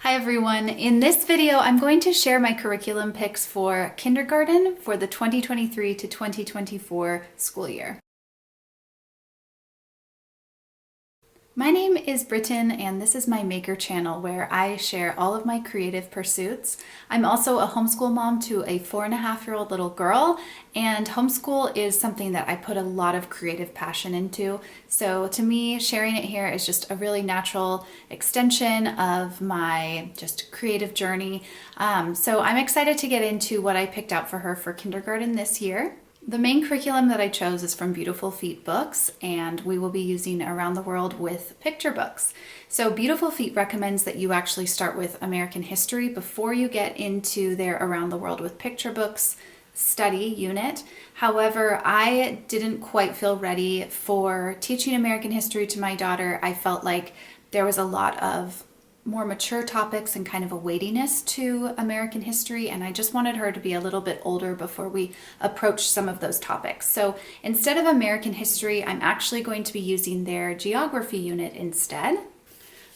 Hi everyone, in this video I'm going to share my curriculum picks for kindergarten for the 2023 to 2024 school year. My name is Britton and this is my Maker channel where I share all of my creative pursuits. I'm also a homeschool mom to a 4.5-year-old little girl, and homeschool is something that I put a lot of creative passion into. So to me, sharing it here is just a really natural extension of my just creative journey. So I'm excited to get into what I picked out for her for kindergarten this year. The main curriculum that I chose is from Beautiful Feet Books, and we will be using Around the World with Picture Books. So Beautiful Feet recommends that you actually start with American history before you get into their Around the World with Picture Books study unit. However, I didn't quite feel ready for teaching American history to my daughter. I felt like there was a lot of more mature topics and kind of a weightiness to American history, and I just wanted her to be a little bit older before we approach some of those topics. So instead of American history, I'm actually going to be using their geography unit instead.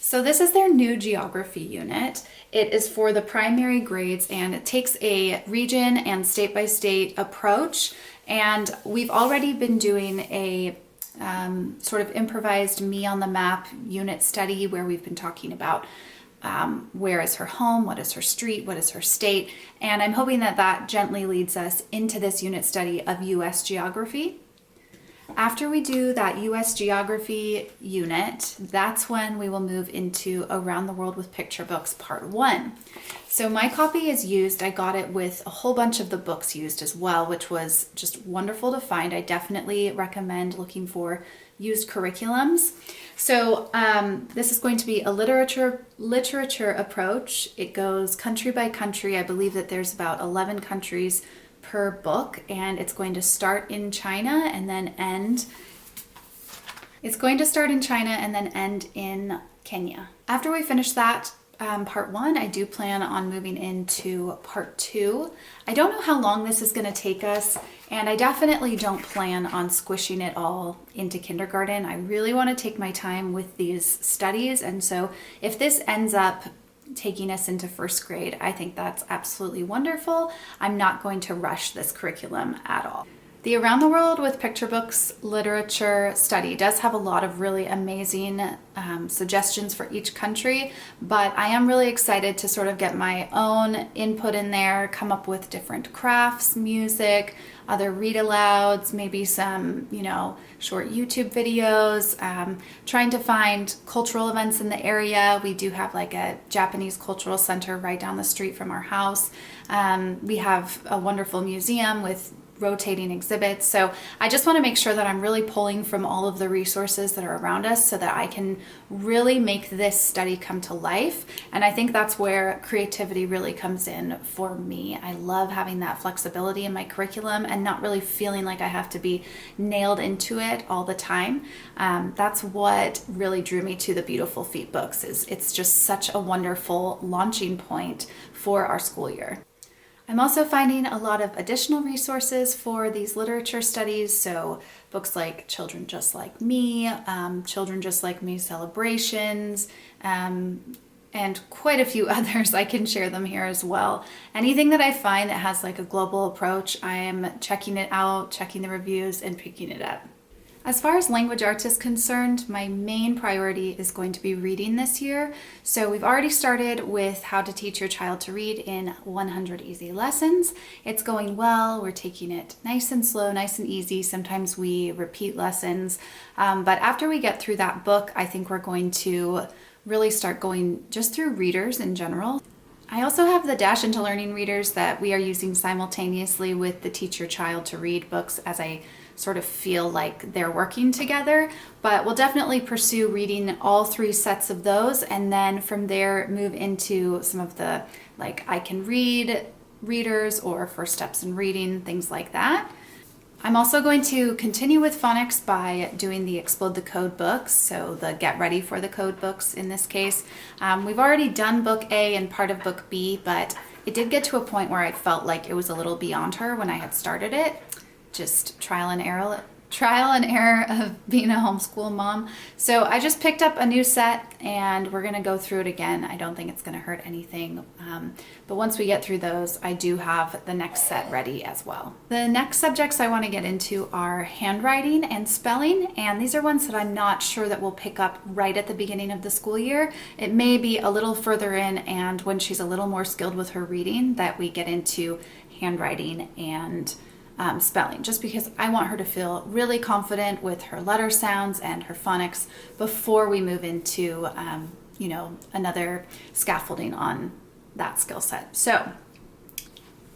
So this is their new geography unit. It is for the primary grades and it takes a region and state-by-state approach, and we've already been doing a sort of improvised me on the map unit study where we've been talking about where is her home, what is her street, what is her state, and I'm hoping that that gently leads us into this unit study of U.S. geography. After we do that U.S. geography unit, that's when we will move into Around the World with Picture Books Part 1. So my copy is used. I got it with a whole bunch of the books used as well, which was just wonderful to find. I definitely recommend looking for used curriculums. So this is going to be a literature approach. It goes country by country. I believe that there's about 11 countries per book, and it's going to start in China and then end. It's going to start in China and then end in Kenya. After we finish that part 1, I do plan on moving into part 2. I don't know how long this is going to take us, and I definitely don't plan on squishing it all into kindergarten. I really want to take my time with these studies, and so if this ends up taking us into first grade, I think that's absolutely wonderful. I'm not going to rush this curriculum at all. The Around the World with Picture Books literature study does have a lot of really amazing suggestions for each country, but I am really excited to sort of get my own input in there, come up with different crafts, music, other read alouds, maybe some, short YouTube videos, trying to find cultural events in the area. We do have like a Japanese cultural center right down the street from our house. We have a wonderful museum with rotating exhibits. So I just want to make sure that I'm really pulling from all of the resources that are around us so that I can really make this study come to life. And I think that's where creativity really comes in for me. I love having that flexibility in my curriculum and not really feeling like I have to be nailed into it all the time. That's what really drew me to the Beautiful Feet books. It's just such a wonderful launching point for our school year. I'm also finding a lot of additional resources for these literature studies, so books like Children Just Like Me, Children Just Like Me Celebrations, and quite a few others. I can share them here as well. Anything that I find that has like a global approach, I am checking it out, checking the reviews, and picking it up. As far as language arts is concerned, my main priority is going to be reading this year. So we've already started with how to teach your child to read in 100 easy lessons. It's going well. We're taking it nice and slow, nice and easy. Sometimes we repeat lessons. But after we get through that book, I think we're going to really start going just through readers in general. I also have the Dash into Learning readers that we are using simultaneously with the Teach Your Child to Read books, as I sort of feel like they're working together, but we'll definitely pursue reading all 3 sets of those, and then from there move into some of the like I Can Read readers or First Steps in Reading, things like that. I'm also going to continue with phonics by doing the Explode the Code books, so the Get Ready for the Code books in this case. We've already done book A and part of book B, but it did get to a point where I felt like it was a little beyond her when I had started it. Just trial and trial and error of being a homeschool mom. So I just picked up a new set and we're gonna go through it again. I don't think it's gonna hurt anything. But once we get through those, I do have the next set ready as well. The next subjects I wanna get into are handwriting and spelling. And these are ones that I'm not sure that we'll pick up right at the beginning of the school year. It may be a little further in, and when she's a little more skilled with her reading, that we get into handwriting and spelling, just because I want her to feel really confident with her letter sounds and her phonics before we move into, another scaffolding on that skill set. So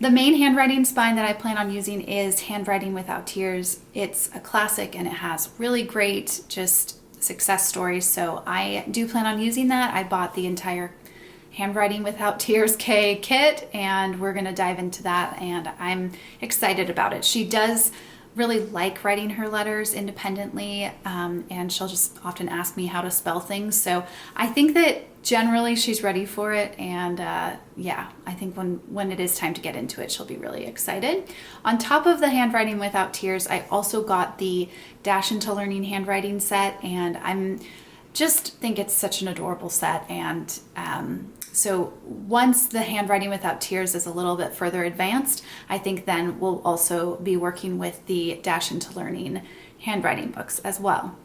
the main handwriting spine that I plan on using is Handwriting Without Tears. It's a classic and it has really great just success stories. So I do plan on using that. I bought the entire Handwriting Without Tears kit, and we're going to dive into that, and I'm excited about it. She does really like writing her letters independently, and she'll just often ask me how to spell things. So I think that generally she's ready for it, and I think when it is time to get into it, she'll be really excited. On top of the Handwriting Without Tears, I also got the Dash into Learning handwriting set, and I'm just think it's such an adorable set. And so once the Handwriting Without Tears is a little bit further advanced, I think then we'll also be working with the Dash into Learning handwriting books as well.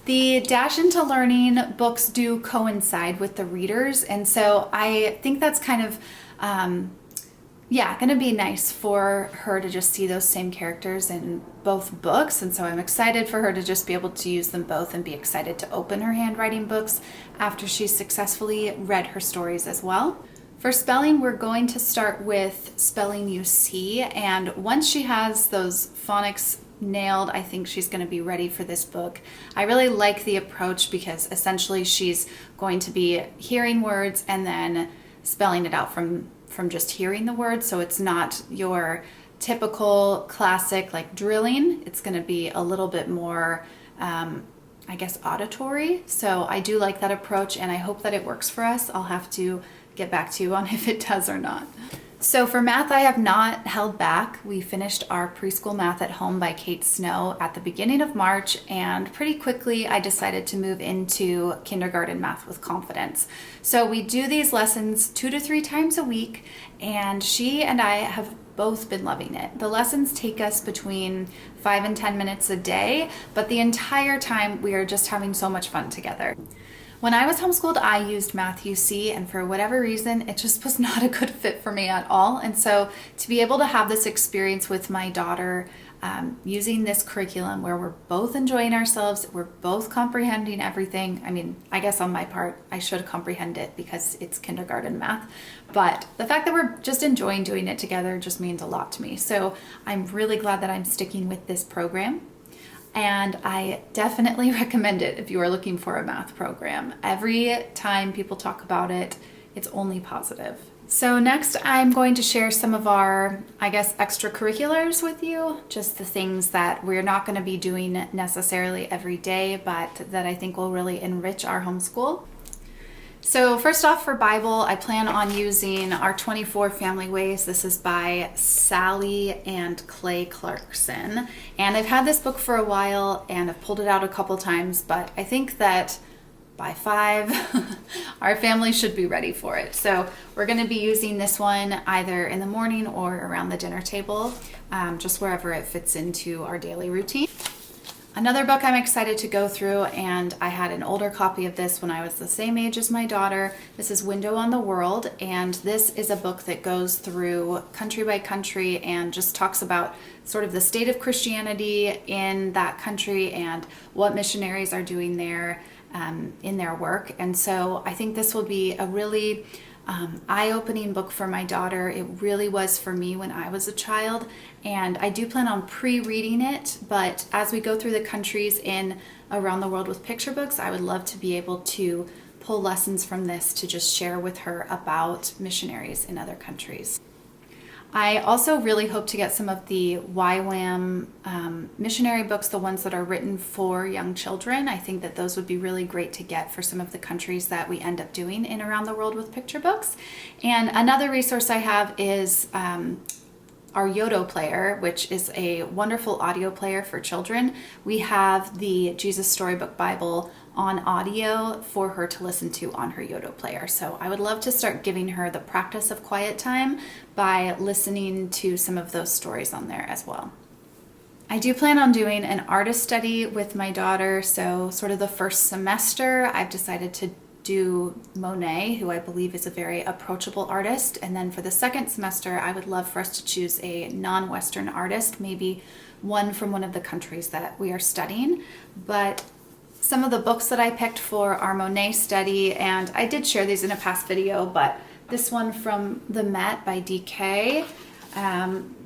The Dash into Learning books do coincide with the readers, and so I think that's kind of going to be nice for her to just see those same characters in both books. And so I'm excited for her to just be able to use them both and be excited to open her handwriting books after she's successfully read her stories as well. For spelling, we're going to start with Spelling You See. And once she has those phonics nailed, I think she's going to be ready for this book. I really like the approach because essentially she's going to be hearing words and then spelling it out from just hearing the words. So it's not your typical classic like drilling. It's going to be a little bit more, auditory. So I do like that approach, and I hope that it works for us. I'll have to get back to you on if it does or not. So for math, I have not held back. We finished our preschool math at home by Kate Snow at the beginning of March, and pretty quickly I decided to move into kindergarten math with confidence. So we do these lessons 2 to 3 times a week, and she and I have both been loving it. The lessons take us between 5 and 10 minutes a day, but the entire time we are just having so much fun together. When I was homeschooled, I used Math UC, and for whatever reason, it just was not a good fit for me at all. And so to be able to have this experience with my daughter, using this curriculum where we're both enjoying ourselves, we're both comprehending everything. I mean, I guess on my part, I should comprehend it because it's kindergarten math. But the fact that we're just enjoying doing it together just means a lot to me. So I'm really glad that I'm sticking with this program. And I definitely recommend it if you are looking for a math program. Every time people talk about it, it's only positive. So next I'm going to share some of our, extracurriculars with you, just the things that we're not going to be doing necessarily every day, but that I think will really enrich our homeschool. So first off, for Bible, I plan on using our 24 Family Ways. This is by Sally and Clay Clarkson. And I've had this book for a while and I've pulled it out a couple times, but I think that by 5, our family should be ready for it. So we're going to be using this one either in the morning or around the dinner table, just wherever it fits into our daily routine. Another book I'm excited to go through, and I had an older copy of this when I was the same age as my daughter. This is Window on the World, and this is a book that goes through country by country and just talks about sort of the state of Christianity in that country and what missionaries are doing there in their work. And so I think this will be a really eye-opening book for my daughter. It really was for me when I was a child, and I do plan on pre-reading it, but as we go through the countries in Around the World with Picture Books, I would love to be able to pull lessons from this to just share with her about missionaries in other countries. I also really hope to get some of the YWAM missionary books, the ones that are written for young children. I think that those would be really great to get for some of the countries that we end up doing in Around the World with Picture Books. And another resource I have is our Yodo player, which is a wonderful audio player for children, we have the Jesus Storybook Bible on audio for her to listen to on her Yodo player. So I would love to start giving her the practice of quiet time by listening to some of those stories on there as well. I do plan on doing an artist study with my daughter. So sort of the first semester, I've decided to do Monet, who I believe is a very approachable artist. And then for the second semester, I would love for us to choose a non-Western artist, maybe one from one of the countries that we are studying. But some of the books that I picked for our Monet study, and I did share these in a past video, but this one from The Met by DK,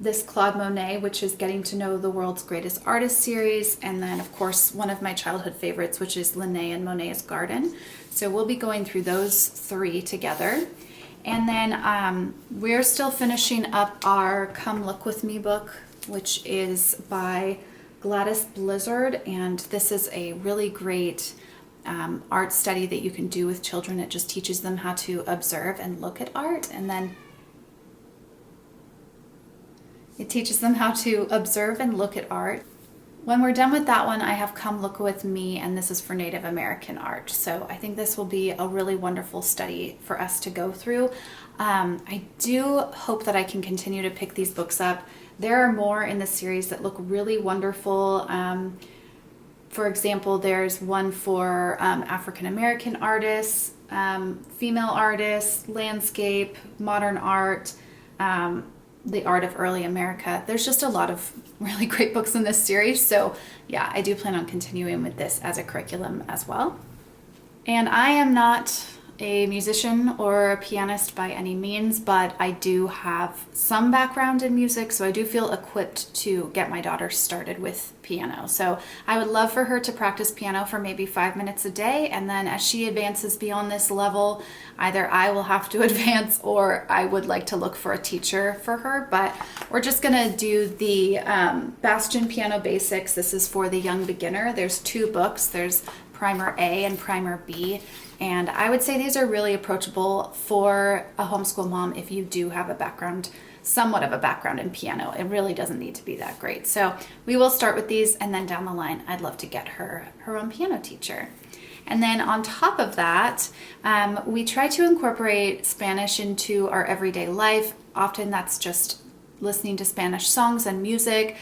this Claude Monet, which is Getting to Know the World's Greatest Artist series, and then of course one of my childhood favorites, which is Linné and Monet's Garden. So we'll be going through those three together. And then we're still finishing up our Come Look With Me book, which is by Gladys Blizzard, and this is a really great art study that you can do with children. It just teaches them how to observe and look at art, and then it teaches them how to observe and look at art. When we're done with that one, I have Come Look With Me, and this is for Native American art. So I think this will be a really wonderful study for us to go through. I do hope that I can continue to pick these books up. There are more in the series that look really wonderful. For example, there's one for African American artists, female artists, landscape, modern art, the art of early America. There's just a lot of really great books in this series. So yeah, I do plan on continuing with this as a curriculum as well. And I am not a musician or a pianist by any means, but I do have some background in music, so I do feel equipped to get my daughter started with piano. So I would love for her to practice piano for maybe 5 minutes a day, and then as she advances beyond this level, either I will have to advance or I would like to look for a teacher for her. But we're just gonna do the Bastion Piano Basics. This is for the young beginner. There's 2 books. There's Primer A and Primer B. And I would say these are really approachable for a homeschool mom if you do have a background, somewhat of a background in piano. It really doesn't need to be that great. So we will start with these, and then down the line, I'd love to get her own piano teacher. And then on top of that, we try to incorporate Spanish into our everyday life. Often that's just listening to Spanish songs and music,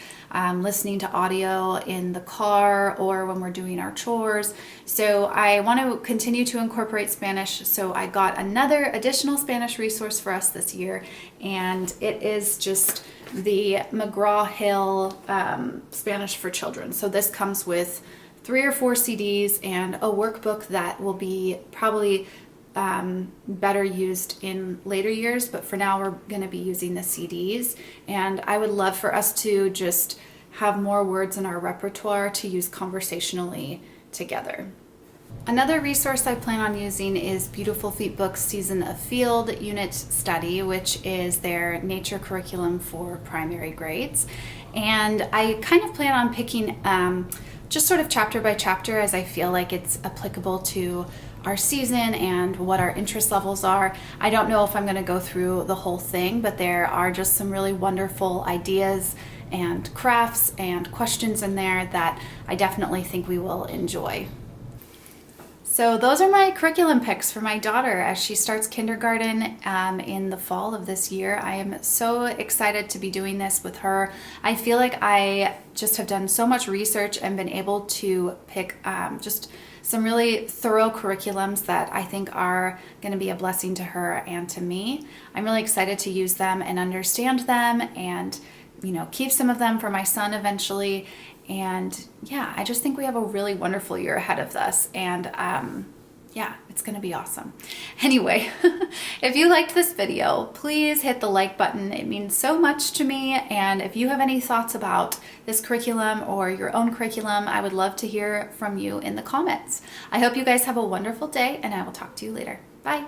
listening to audio in the car or when we're doing our chores. So I want to continue to incorporate Spanish. So I got another additional Spanish resource for us this year, and it is just the McGraw-Hill Spanish for Children. So this comes with 3 or 4 CDs and a workbook that will be probably better used in later years, but for now we're going to be using the CDs. And I would love for us to just have more words in our repertoire to use conversationally together. Another resource I plan on using is Beautiful Feet Books Season of Field Unit Study, which is their nature curriculum for primary grades. And I kind of plan on picking just sort of chapter by chapter, as I feel like it's applicable to our season and what our interest levels are. I don't know if I'm going to go through the whole thing, but there are just some really wonderful ideas and crafts and questions in there that I definitely think we will enjoy. So those are my curriculum picks for my daughter as she starts kindergarten in the fall of this year. I am so excited to be doing this with her. I feel like I just have done so much research and been able to pick just some really thorough curriculums that I think are going to be a blessing to her and to me. I'm really excited to use them and understand them and, keep some of them for my son eventually. And yeah, I just think we have a really wonderful year ahead of us, and it's gonna be awesome. Anyway, if you liked this video, please hit the like button. It means so much to me, and if you have any thoughts about this curriculum or your own curriculum, I would love to hear from you in the comments. I hope you guys have a wonderful day, and I will talk to you later. Bye.